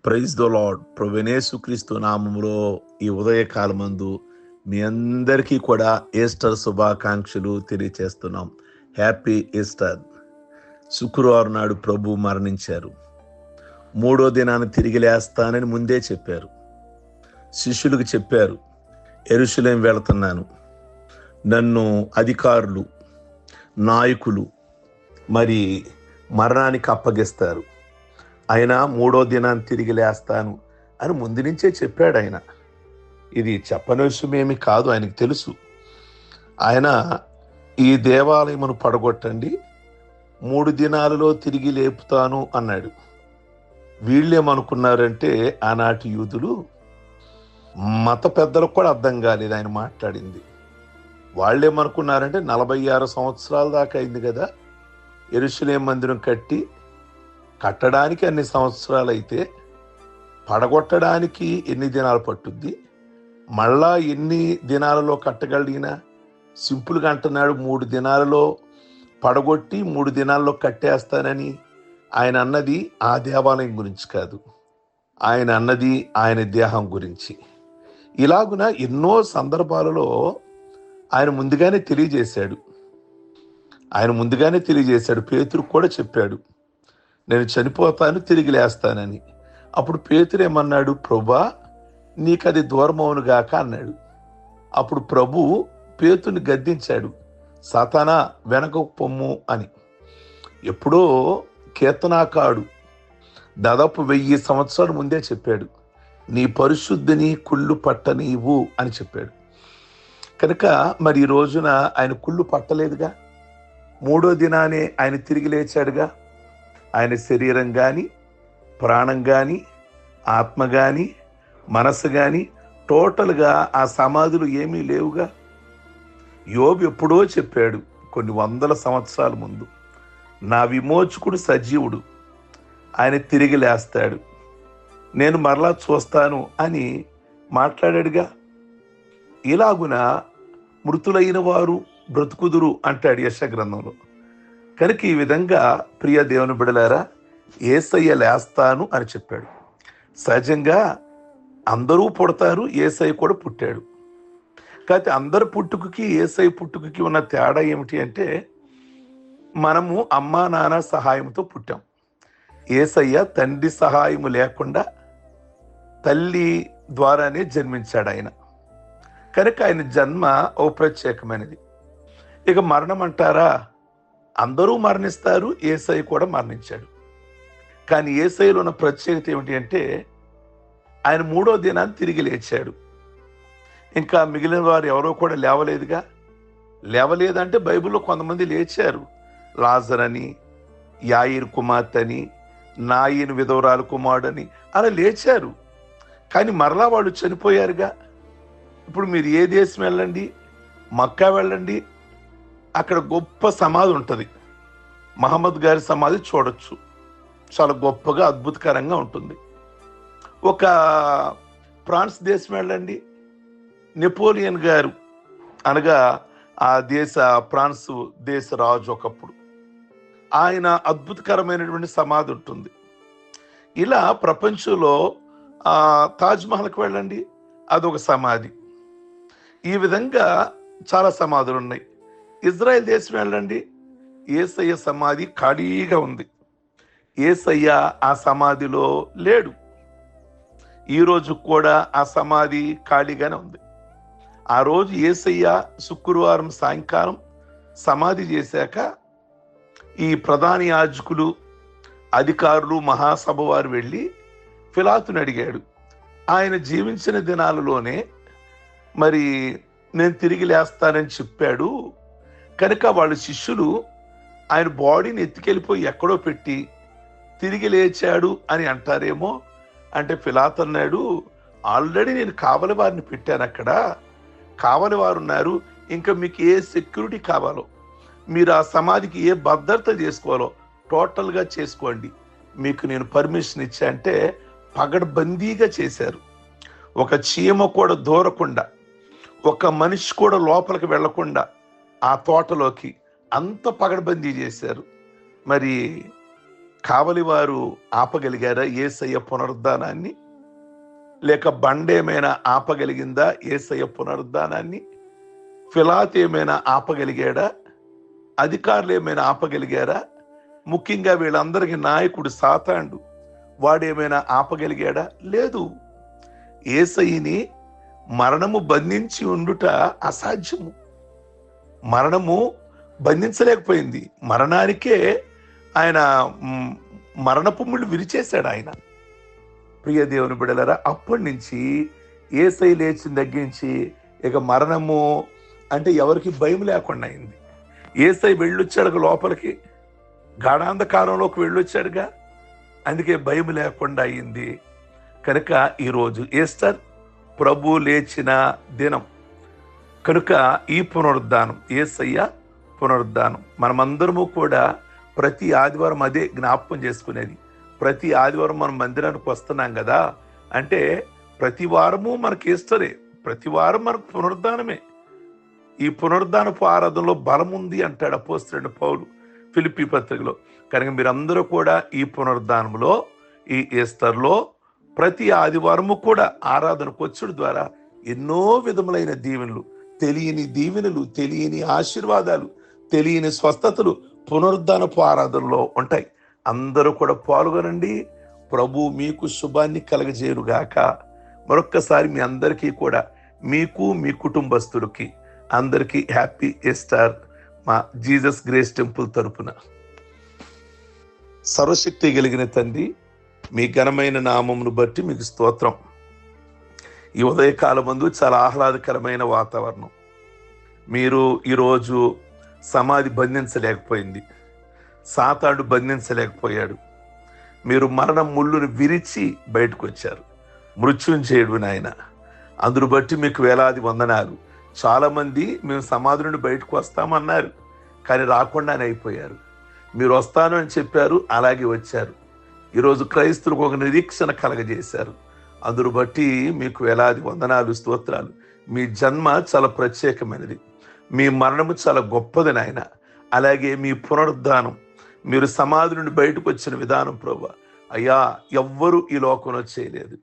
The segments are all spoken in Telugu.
Praise the lord. ప్రభువైన క్రీస్తు నామములో ఈ ఉదయకాలమందు మీ అందరికీ కూడా ఈస్టర్ శుభాకాంక్షలు తెలియచేస్తున్నాం. Happy Easter. శుక్రవారం నాడు ప్రభు మరణించారు. 3వ దినాన్ని తిరిగి లేస్తానని ముందే చెప్పారు. శిష్యులకు చెప్పారు, యెరూషలేం వెళుతున్నాను, నన్ను అధికారులు, నాయకులు మరి మరణానికి అప్పగిస్తారు, ఆయన 3వ దినాన్ని తిరిగి లేస్తాను అని ముందు నుంచే చెప్పాడు. ఆయన ఇది చెప్పని విషయమేమి కాదు, ఆయనకు తెలుసు. ఆయన ఈ దేవాలయమును పడగొట్టండి, 3 దినాలలో తిరిగి లేపుతాను అన్నాడు. వీళ్ళేమనుకున్నారంటే ఆనాటి యూదులు, మత పెద్దలకు కూడా అర్థం కాలేదు ఆయన మాట్లాడింది. వాళ్ళేమనుకున్నారంటే 46 సంవత్సరాల దాకా అయింది కదా యెరూషలేం మందిరం కట్టడానికి అన్ని సంవత్సరాలు అయితే పడగొట్టడానికి ఎన్ని దినాలు పట్టుద్ది, మళ్ళా ఎన్ని దినాలలో కట్టగలిగినా? సింపుల్గా అంటున్నాడు, 3 దినాలలో పడగొట్టి 3 దినాల్లో కట్టేస్తానని. ఆయన అన్నది ఆ దేవాలయం గురించి కాదు, ఆయన అన్నది ఆయన దేహం గురించి. ఇలాగున ఎన్నో సందర్భాలలో ఆయన ముందుగానే తెలియజేశాడు. పేతురు కూడా చెప్పాడు, నేను చనిపోతాను, తిరిగి లేస్తానని. అప్పుడు పేతురు ఏమన్నాడు? ప్రభువా, నీకది దూరమవును గాక అన్నాడు. అప్పుడు ప్రభు పేతుని గద్దించాడు, సాతానా వెనక పొమ్ము అని. ఎప్పుడో కీర్తనాకారుడు దాదాపు 1000 సంవత్సరాల ముందే చెప్పాడు, నీ పరిశుద్ధిని కుళ్ళు పట్టనీవు అని చెప్పాడు. కనుక మరి ఈ రోజున ఆయన కుళ్ళు పట్టలేదుగా, 3వ దినానే ఆయన తిరిగి లేచాడుగా. ఆయన శరీరం కానీ, ప్రాణం కానీ, ఆత్మ కానీ, మనసు కానీ టోటల్గా ఆ సమాధులు ఏమీ లేవుగా. యోబు ఎప్పుడో చెప్పాడు, కొన్ని 100 సంవత్సరాల ముందు, నా విమోచకుడు సజీవుడు, ఆయన తిరిగి లేస్తాడు, నేను మరలా చూస్తాను అని మాట్లాడాడుగా. ఇలాగున మృతులైన వారు బ్రతుకుదురు అంటాడు యెషయా గ్రంథంలో. కనుక ఈ విధంగా ప్రియ దేవుని బిడలారా, యేసయ్య లేస్తాను అని చెప్పాడు. సహజంగా అందరూ పుడతారు, యేసయ్య కూడా పుట్టాడు. కాకపోతే అందరి పుట్టుకకి యేసయ్య పుట్టుకకి ఉన్న తేడా ఏమిటి అంటే, మనము అమ్మా నాన్న సహాయంతో పుట్టాం. యేసయ్య తండ్రి సహాయము లేకుండా తల్లి ద్వారానే జన్మించాడు ఆయన. కనుక ఆయన జన్మ ఓ ప్రత్యేకమైనది. ఇక మరణం అంటారా, అందరూ మరణిస్తారు, యేసయ్య కూడా మరణించాడు. కానీ యేసయ్యలో ఉన్న ప్రత్యేకత ఏమిటి అంటే, ఆయన 3వ దినాన్ని తిరిగి లేచాడు. ఇంకా మిగిలిన వారు ఎవరో కూడా లేవలేదుగా. లేవలేదంటే బైబిల్లో కొంతమంది లేచారు. లాజర్ అని, యాయిరు కుమార్తె అని, నాయిను విధవరాలు కుమారుడని అలా లేచారు. కానీ మరలా వాళ్ళు చనిపోయారుగా. ఇప్పుడు మీరు ఏ దేశం వెళ్ళండి, మక్కా వెళ్ళండి, అక్కడ గొప్ప సమాధి ఉంటుంది. మహమ్మద్ గారి సమాధి చూడొచ్చు, చాలా గొప్పగా అద్భుతకరంగా ఉంటుంది. ఒక ఫ్రాన్స్ దేశం వెళ్ళండి, నెపోలియన్ గారు అనగా ఆ ఫ్రాన్స్ దేశ రాజు ఒకప్పుడు, ఆయన అద్భుతకరమైనటువంటి సమాధి ఉంటుంది. ఇలా ప్రపంచంలో తాజ్మహల్కి వెళ్ళండి, అదొక సమాధి. ఈ విధంగా చాలా సమాధులు ఉన్నాయి. ఇజ్రాయెల్ దేశం వెళ్ళండి, యేసయ్య సమాధి ఖాళీగా ఉంది. యేసయ్య ఆ సమాధిలో లేడు. ఈరోజు కూడా ఆ సమాధి ఖాళీగానే ఉంది. ఆ రోజు యేసయ్య శుక్రవారం సాయంకాలం సమాధి చేశాక ఈ ప్రధాన యాజకులు, అధికారులు, మహాసభ వారు వెళ్ళి పిలాతుని అడిగాడు. ఆయన జీవించిన దినాలలోనే మరి నేను తిరిగి లేస్తానని చెప్పాడు. కనుక వాళ్ళ శిష్యులు ఆయన బాడీని ఎత్తుకెళ్ళిపోయి ఎక్కడో పెట్టి తిరిగి లేచాడు అని అంటారేమో. అంటే పిలాతు అన్నాడు, ఆల్రెడీ నేను కావలి వారిని పెట్టాను, అక్కడ కావలి వారు ఉన్నారు, ఇంకా మీకు ఏ సెక్యూరిటీ కావాలో, మీరు ఆ సమాధికి ఏ భద్రత చేసుకోవాలో టోటల్గా చేసుకోండి, మీకు నేను పర్మిషన్ ఇచ్చా అంటే పగడ్బందీగా చేశారు. ఒక చీమ కూడా దూరకుండా, ఒక మనిషి కూడా లోపలికి వెళ్లకుండా ఆ తోటలోకి అంత పగడ్బందీ చేశారు. మరి కావలి వారు ఆపగలిగారా యేసయ్య పునరుద్ధానాన్ని? లేక బండేమైనా ఆపగలిగిందా యేసయ్య పునరుద్ధానాన్ని? పిలాతు ఏమైనా ఆపగలిగాడా? అధికారులు ఏమైనా ఆపగలిగారా? ముఖ్యంగా వీళ్ళందరికీ నాయకుడు సాతానుడు, వాడేమైనా ఆపగలిగాడా? లేదు. యేసయ్యని మరణము బంధించి ఉండుట అసాధ్యము. మరణము బంధించలేకపోయింది. మరణానికే ఆయన మరణపు ముళ్ళు విరిచేశాడు ఆయన. ప్రియ దేవుని బిడ్డలారా, అప్పటి నుంచి యేసయ్య లేచిన తగ్గించి ఇక మరణము అంటే ఎవరికి భయం లేకుండా అయింది. యేసయ్య వెళ్ళొచ్చాడుగా లోపలికి, గాఢాంధకారంలోకి వెళ్ళొచ్చాడుగా, అందుకే భయం లేకుండా అయింది. కనుక ఈరోజు ఈస్టర్ ప్రభు లేచిన దినం కనుక ఈ పునరుద్ధానం, యేసయ్య పునరుద్ధానం మనమందరము కూడా ప్రతి ఆదివారం అదే జ్ఞాపకం చేసుకునేది. ప్రతి ఆదివారం మనం మందిరానికి వస్తున్నాం కదా అంటే ప్రతి వారము మనకి ఈస్టరే, ప్రతి వారం మనకు పునరుద్ధానమే. ఈ పునరుద్ధానపు ఆరాధనలో బలం ఉంది అంటాడు అపోస్తలుడైన పౌలు ఫిలిప్పీ పత్రికలో. కనుక మీరందరూ కూడా ఈ పునరుద్ధానంలో, ఈ ఈస్టర్లో ప్రతి ఆదివారము కూడా ఆరాధనకు వచ్చుడు ద్వారా ఎన్నో విధములైన దీవెనలు, తెలియని దీవెనలు, తెలియని ఆశీర్వాదాలు, తెలియని స్వస్థతలు పునరుద్ధానపు ఆరాధనలో ఉంటాయి. అందరూ కూడా పాల్గొనండి. ప్రభు మీకు శుభాన్ని కలగజేయుగాక. మరొక్కసారి మీ అందరికీ కూడా, మీకు మీ కుటుంబస్తులకి అందరికీ హ్యాపీ ఈస్టర్ మా జీసస్ గ్రేస్ టెంపుల్ తరపున. సర్వశక్తి కలిగిన తండ్రి, మీ ఘనమైన నామమును బట్టి మీకు స్తోత్రం. ఈ ఉదయకాలమందు చాలా ఆహ్లాదకరమైన వాతావరణం. మీరు ఈరోజు సమాధి బంధించలేకపోయింది, సాతానుడు బంధించలేకపోయాడు. మీరు మరణం ముళ్ళును విరిచి బయటకు వచ్చారు. మృత్యుంజయుడు నాయన, అందును బట్టి మీకు వేలాది వందనాలు. చాలా మంది మేము సమాధి నుండి బయటకు వస్తామన్నారు, కానీ రాకుండానే అయిపోయారు. మీరు వస్తాను అని చెప్పారు, అలాగే వచ్చారు. ఈరోజు క్రైస్తులకు ఒక నిరీక్షణ కలగజేశారు. అందును బట్టి మీకు వేలాది వందనాలు, స్తోత్రాలు. మీ జన్మ చాలా ప్రత్యేకమైనది, మీ మరణము చాలా గొప్పది నాయన. అలాగే మీ పునరుద్ధానం, మీరు సమాధి నుండి బయటకు వచ్చిన విధానం ప్రభు అయ్యా ఎవ్వరూ ఈ లోకంలో చేయలేదు.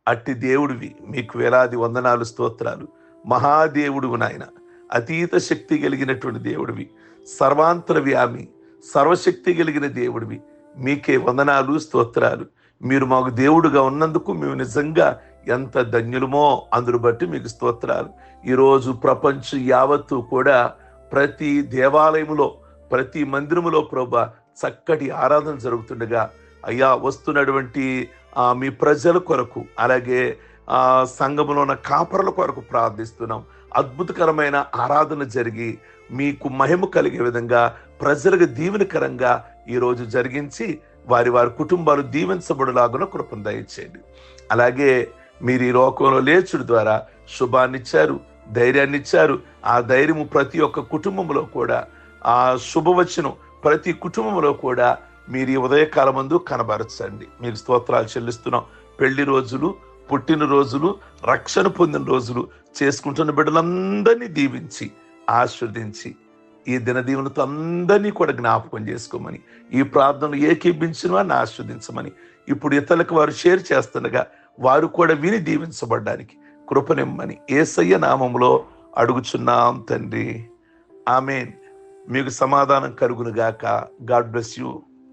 అట్టి దేవుడివి, మీకు వేలాది వందనాలు, స్తోత్రాలు. మహాదేవుడు నాయన, అతీత శక్తి కలిగినటువంటి దేవుడివి, సర్వాంతరవ్యామి, సర్వశక్తి కలిగిన దేవుడివి. మీకే వందనాలు, స్తోత్రాలు. మీరు మాకు దేవుడుగా ఉన్నందుకు మేము నిజంగా ఎంత ధన్యులమో, అందును బట్టి మీకు స్తోత్రాలు. ఈరోజు ప్రపంచం యావత్తు కూడా ప్రతి దేవాలయములో, ప్రతి మందిరములో ప్రభు చక్కటి ఆరాధన జరుగుతుండగా అయ్యా వస్తున్నటువంటి మీ ప్రజల కొరకు, అలాగే సంఘములో ఉన్న కాపరుల కొరకు ప్రార్థిస్తున్నాం. అద్భుతకరమైన ఆరాధన జరిగి మీకు మహిమ కలిగే విధంగా ప్రజలకు దీవెనకరంగా ఈరోజు జరిగించి వారి వారి కుటుంబాలు దీవించబడులాగున కృపను దయచేయండి. అలాగే మీరు ఈ లోకంలో లేచుడు ద్వారా శుభాన్నిచ్చారు, ధైర్యాన్ని ఇచ్చారు. ఆ ధైర్యము ప్రతి ఒక్క కుటుంబంలో కూడా, ఆ శుభవచనం ప్రతి కుటుంబంలో కూడా మీరు ఈ ఉదయకాలమందు కనబరచండి. మీకు స్తోత్రాలు చెల్లిస్తున్నాం. పెళ్లి రోజులు, పుట్టినరోజులు, రక్షణ పొందిన రోజులు చేసుకుంటున్న బిడ్డలందరినీ దీవించి ఆశీర్వదించి ఈ దినదీవులతో అందరినీ కూడా జ్ఞాపకం చేసుకోమని, ఈ ప్రార్థనలు ఏకీభించిన వారిని ఆశీర్వదించమని, ఇప్పుడు ఇతరులకు వారు షేర్ చేస్తుండగా వారు కూడా విని దీవించబడ్డానికి కృపనిమ్మని యేసయ్య నామములో అడుగుచున్నాం తండ్రి. ఆమేన్. మీకు సమాధానం కలుగునుగాక. God bless you.